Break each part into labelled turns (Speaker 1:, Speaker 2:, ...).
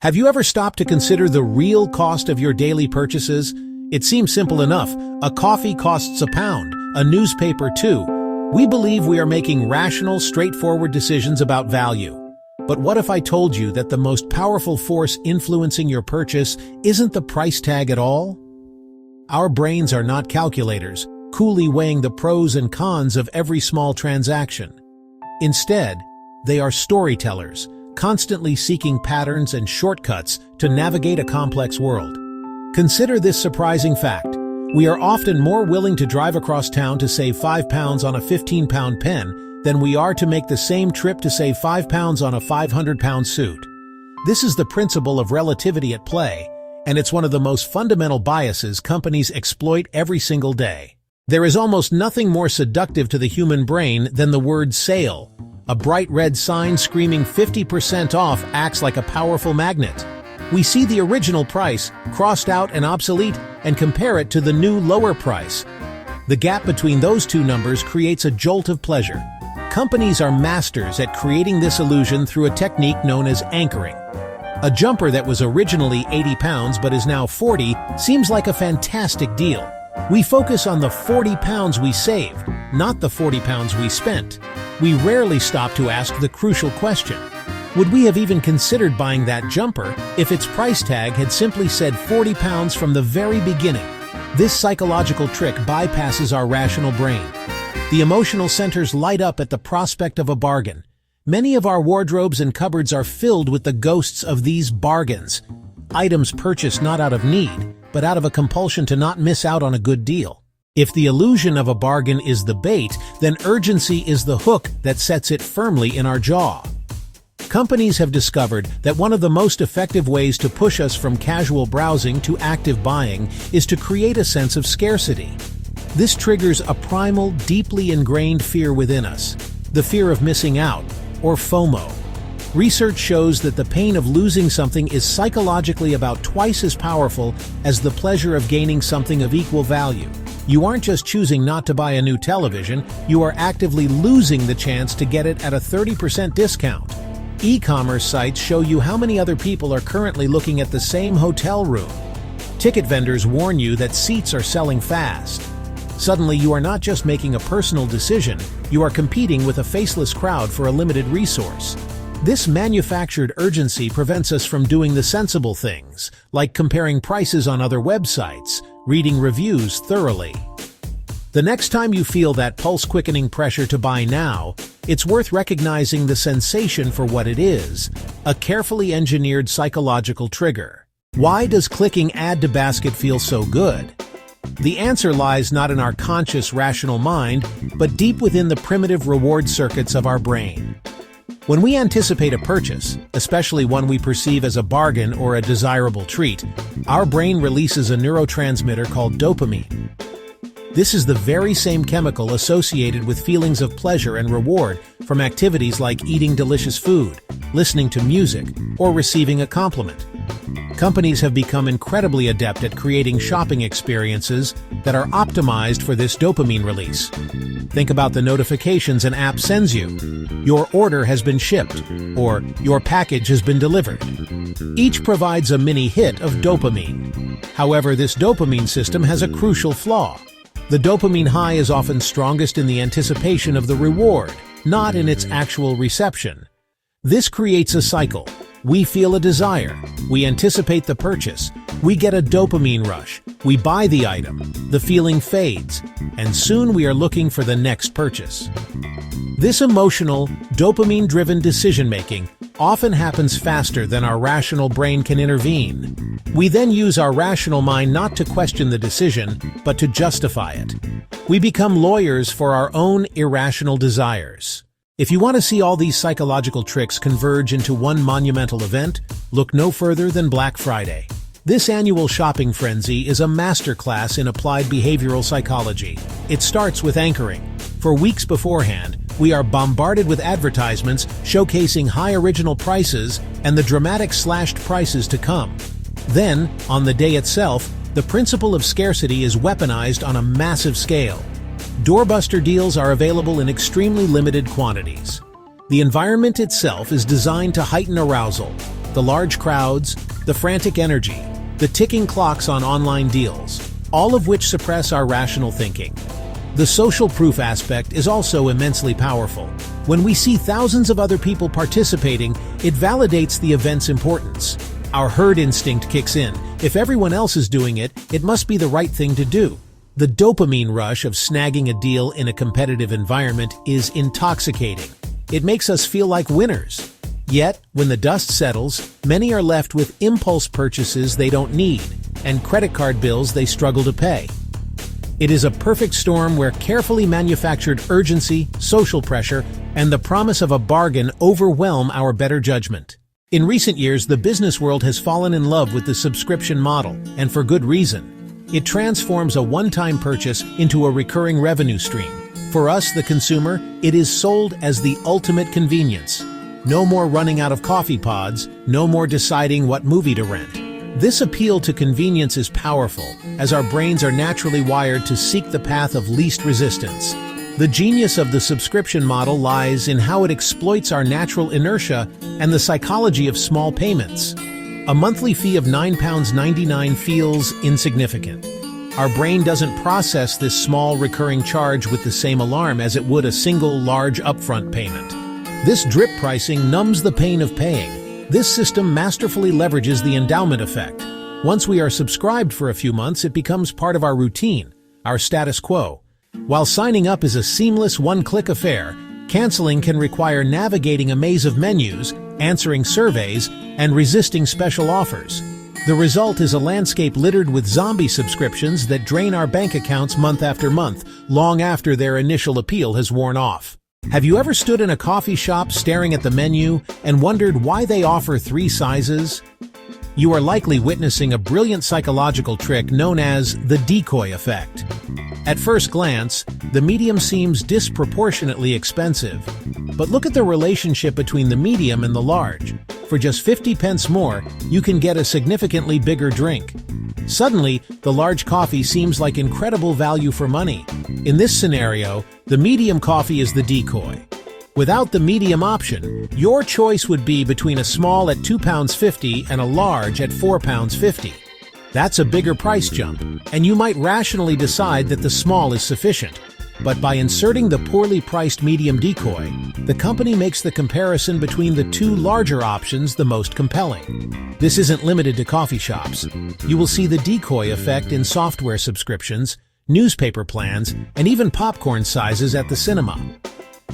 Speaker 1: Have you ever stopped to consider the real cost of your daily purchases? It seems simple enough. A coffee costs £1, a newspaper $2. We believe we are making rational, straightforward decisions about value. But what if I told you that the most powerful force influencing your purchase isn't the price tag at all? Our brains are not calculators, coolly weighing the pros and cons of every small transaction. Instead, they are storytellers, constantly seeking patterns and shortcuts to navigate a complex world. Consider this surprising fact. We are often more willing to drive across town to save £5 on a £15 pen than we are to make the same trip to save £5 on a £500 suit. This is the principle of relativity at play, and it's one of the most fundamental biases companies exploit every single day. There is almost nothing more seductive to the human brain than the word sale. A bright red sign screaming 50% off acts like a powerful magnet. We see the original price, crossed out and obsolete, and compare it to the new lower price. The gap between those two numbers creates a jolt of pleasure. Companies are masters at creating this illusion through a technique known as anchoring. A jumper that was originally £80 but is now $40 seems like a fantastic deal. We focus on the £40 we saved, not the £40 we spent. We rarely stop to ask the crucial question: would we have even considered buying that jumper if its price tag had simply said £40 from the very beginning? This psychological trick bypasses our rational brain. The emotional centers light up at the prospect of a bargain. Many of our wardrobes and cupboards are filled with the ghosts of these bargains. Items purchased not out of need, but out of a compulsion to not miss out on a good deal. If the illusion of a bargain is the bait, then urgency is the hook that sets it firmly in our jaw. Companies have discovered that one of the most effective ways to push us from casual browsing to active buying is to create a sense of scarcity. This triggers a primal, deeply ingrained fear within us, the fear of missing out, or FOMO. Research shows that the pain of losing something is psychologically about twice as powerful as the pleasure of gaining something of equal value. You aren't just choosing not to buy a new television, you are actively losing the chance to get it at a 30% discount. E-commerce sites show you how many other people are currently looking at the same hotel room. Ticket vendors warn you that seats are selling fast. Suddenly, you are not just making a personal decision, you are competing with a faceless crowd for a limited resource. This manufactured urgency prevents us from doing the sensible things, like comparing prices on other websites, reading reviews thoroughly. The next time you feel that pulse-quickening pressure to buy now, it's worth recognizing the sensation for what it is, a carefully engineered psychological trigger. Why does clicking Add to Basket feel so good? The answer lies not in our conscious, rational mind, but deep within the primitive reward circuits of our brain. When we anticipate a purchase, especially one we perceive as a bargain or a desirable treat, our brain releases a neurotransmitter called dopamine. This is the very same chemical associated with feelings of pleasure and reward from activities like eating delicious food, listening to music, or receiving a compliment. Companies have become incredibly adept at creating shopping experiences that are optimized for this dopamine release. Think about the notifications an app sends you. Your order has been shipped, or your package has been delivered. Each provides a mini hit of dopamine. However, this dopamine system has a crucial flaw. The dopamine high is often strongest in the anticipation of the reward, not in its actual reception. This creates a cycle. We feel a desire, we anticipate the purchase, we get a dopamine rush, we buy the item, the feeling fades, and soon we are looking for the next purchase. This emotional, dopamine-driven decision-making often happens faster than our rational brain can intervene. We then use our rational mind not to question the decision, but to justify it. We become lawyers for our own irrational desires. If you want to see all these psychological tricks converge into one monumental event, look no further than Black Friday. This annual shopping frenzy is a masterclass in applied behavioral psychology. It starts with anchoring. For weeks beforehand, we are bombarded with advertisements showcasing high original prices and the dramatic slashed prices to come. Then, on the day itself, the principle of scarcity is weaponized on a massive scale. Doorbuster deals are available in extremely limited quantities. The environment itself is designed to heighten arousal. the large crowds, the frantic energy, the ticking clocks on online deals, all of which suppress our rational thinking. The social proof aspect is also immensely powerful. When we see thousands of other people participating, it validates the event's importance. Our herd instinct kicks in. If everyone else is doing it, it must be the right thing to do. The dopamine rush of snagging a deal in a competitive environment is intoxicating. It makes us feel like winners. Yet, when the dust settles, many are left with impulse purchases they don't need and credit card bills they struggle to pay. It is a perfect storm where carefully manufactured urgency, social pressure, and the promise of a bargain overwhelm our better judgment. In recent years, the business world has fallen in love with the subscription model, and for good reason. It transforms a one-time purchase into a recurring revenue stream. For us, the consumer, it is sold as the ultimate convenience. No more running out of coffee pods, no more deciding what movie to rent. This appeal to convenience is powerful, as our brains are naturally wired to seek the path of least resistance. The genius of the subscription model lies in how it exploits our natural inertia and the psychology of small payments. A monthly fee of £9.99 feels insignificant. Our brain doesn't process this small recurring charge with the same alarm as it would a single large upfront payment. This drip pricing numbs the pain of paying. This system masterfully leverages the endowment effect. Once we are subscribed for a few months, it becomes part of our routine, our status quo. While signing up is a seamless one-click affair, canceling can require navigating a maze of menus, answering surveys, and resisting special offers. The result is a landscape littered with zombie subscriptions that drain our bank accounts month after month, long after their initial appeal has worn off. Have you ever stood in a coffee shop staring at the menu and wondered why they offer 3 sizes? You are likely witnessing a brilliant psychological trick known as the decoy effect. At first glance, the medium seems disproportionately expensive, but look at the relationship between the medium and the large. For just 50 pence more, you can get a significantly bigger drink. Suddenly, the large coffee seems like incredible value for money. In this scenario, the medium coffee is the decoy. Without the medium option, your choice would be between a small at £2.50 and a large at £4.50. That's a bigger price jump, and you might rationally decide that the small is sufficient. But by inserting the poorly priced medium decoy, the company makes the comparison between the 2 larger options the most compelling. This isn't limited to coffee shops. You will see the decoy effect in software subscriptions, newspaper plans, and even popcorn sizes at the cinema.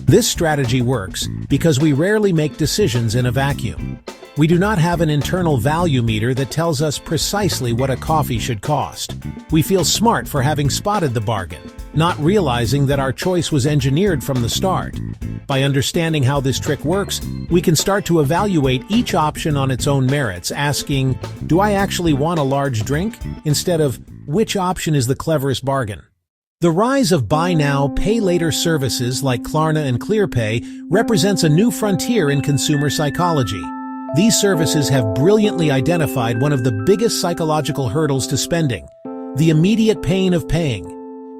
Speaker 1: This strategy works because we rarely make decisions in a vacuum. We do not have an internal value meter that tells us precisely what a coffee should cost. We feel smart for having spotted the bargain, not realizing that our choice was engineered from the start. By understanding how this trick works, we can start to evaluate each option on its own merits, asking, do I actually want a large drink? Instead of, which option is the cleverest bargain? The rise of buy now, pay later services like Klarna and ClearPay represents a new frontier in consumer psychology. These services have brilliantly identified one of the biggest psychological hurdles to spending: the immediate pain of paying.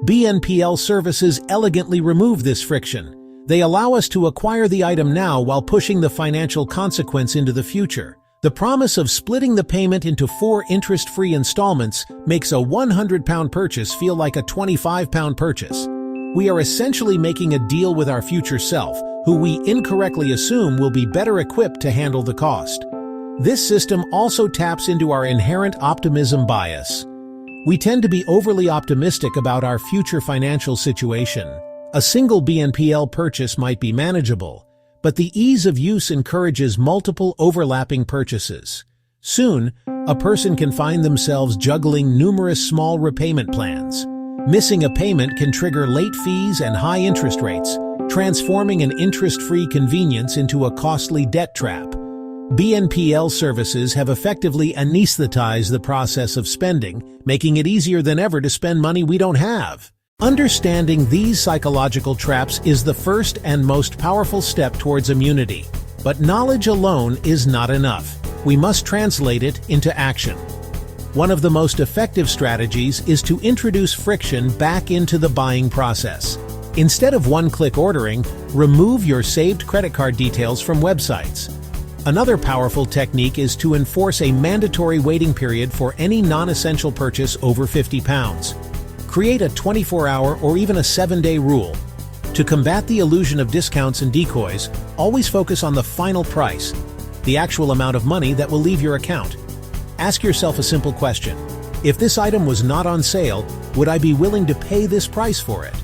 Speaker 1: BNPL services elegantly remove this friction. They allow us to acquire the item now while pushing the financial consequence into the future. The promise of splitting the payment into 4 interest-free installments makes a £100 purchase feel like a £25 purchase. We are essentially making a deal with our future self, who we incorrectly assume will be better equipped to handle the cost. This system also taps into our inherent optimism bias. We tend to be overly optimistic about our future financial situation. A single BNPL purchase might be manageable, but the ease of use encourages multiple overlapping purchases. Soon, a person can find themselves juggling numerous small repayment plans. Missing a payment can trigger late fees and high interest rates, transforming an interest-free convenience into a costly debt trap. BNPL services have effectively anesthetized the process of spending, making it easier than ever to spend money we don't have. Understanding these psychological traps is the first and most powerful step towards immunity. But knowledge alone is not enough. We must translate it into action. One of the most effective strategies is to introduce friction back into the buying process. Instead of one-click ordering, remove your saved credit card details from websites. Another powerful technique is to enforce a mandatory waiting period for any non-essential purchase over £50. Create a 24-hour or even a 7-day rule. To combat the illusion of discounts and decoys, always focus on the final price, the actual amount of money that will leave your account. Ask yourself a simple question. If this item was not on sale, would I be willing to pay this price for it?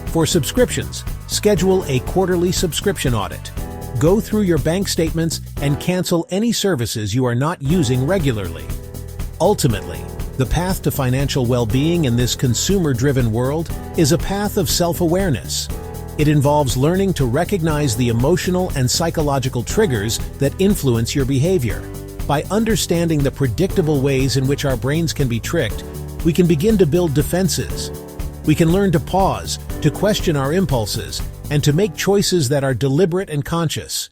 Speaker 1: For subscriptions, schedule a quarterly subscription audit. Go through your bank statements and cancel any services you are not using regularly. Ultimately, the path to financial well-being in this consumer-driven world is a path of self-awareness. It involves learning to recognize the emotional and psychological triggers that influence your behavior. By understanding the predictable ways in which our brains can be tricked, we can begin to build defenses. We can learn to pause, to question our impulses, and to make choices that are deliberate and conscious.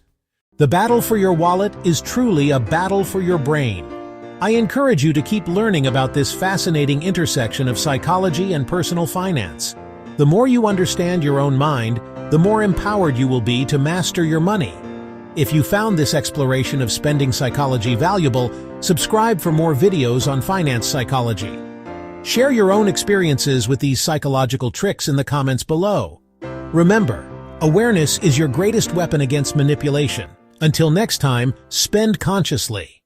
Speaker 1: The battle for your wallet is truly a battle for your brain. I encourage you to keep learning about this fascinating intersection of psychology and personal finance. The more you understand your own mind, the more empowered you will be to master your money. If you found this exploration of spending psychology valuable, subscribe for more videos on finance psychology. Share your own experiences with these psychological tricks in the comments below. Remember, awareness is your greatest weapon against manipulation. Until next time, spend consciously.